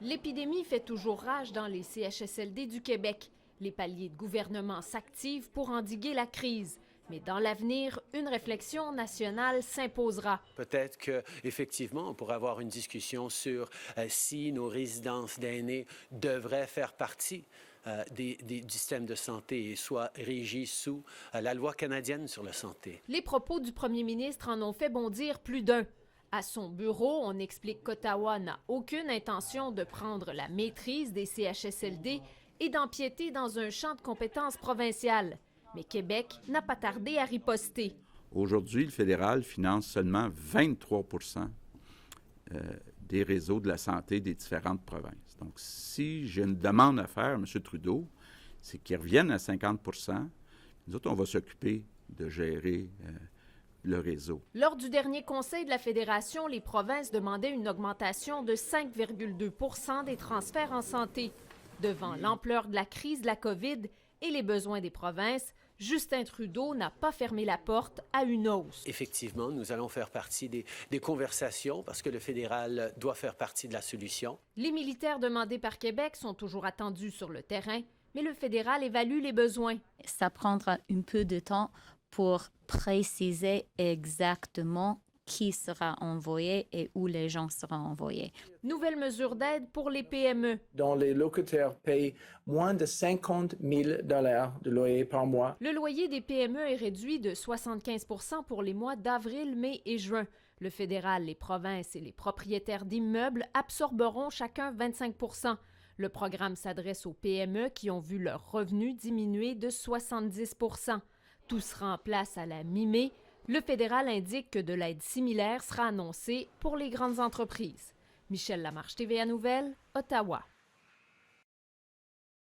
L'épidémie fait toujours rage dans les CHSLD du Québec. Les paliers de gouvernement s'activent pour endiguer la crise. Mais dans l'avenir, une réflexion nationale s'imposera. Peut-être qu'effectivement, on pourrait avoir une discussion sur si nos résidences d'aînés devraient faire partie du système de santé et soient régies sous la loi canadienne sur la santé. Les propos du premier ministre en ont fait bondir plus d'un. À son bureau, on explique qu'Ottawa n'a aucune intention de prendre la maîtrise des CHSLD et d'empiéter dans un champ de compétences provinciales. Mais Québec n'a pas tardé à riposter. Aujourd'hui, le fédéral finance seulement 23 des réseaux de la santé des différentes provinces. Donc, si j'ai une demande à faire à M. Trudeau, c'est qu'il revienne à 50 Nous autres, on va s'occuper de gérer le réseau. Lors du dernier conseil de la Fédération, les provinces demandaient une augmentation de 5,2 des transferts en santé. Devant l'ampleur de la crise de la COVID et les besoins des provinces, Justin Trudeau n'a pas fermé la porte à une hausse. Effectivement, nous allons faire partie des conversations parce que le fédéral doit faire partie de la solution. Les militaires demandés par Québec sont toujours attendus sur le terrain, mais le fédéral évalue les besoins. Ça prendra un peu de temps pour préciser exactement qui sera envoyé et où les gens seront envoyés. Nouvelle mesure d'aide pour les PME. Dont les locataires payent moins de 50 000 $ de loyer par mois. Le loyer des PME est réduit de 75 % pour les mois d'avril, mai et juin. Le fédéral, les provinces et les propriétaires d'immeubles absorberont chacun 25 %. Le programme s'adresse aux PME qui ont vu leurs revenus diminuer de 70 %. Tout sera en place à la mi-mai. Le fédéral indique que de l'aide similaire sera annoncée pour les grandes entreprises. Michèle Lamarche, TVA Nouvelles, Ottawa.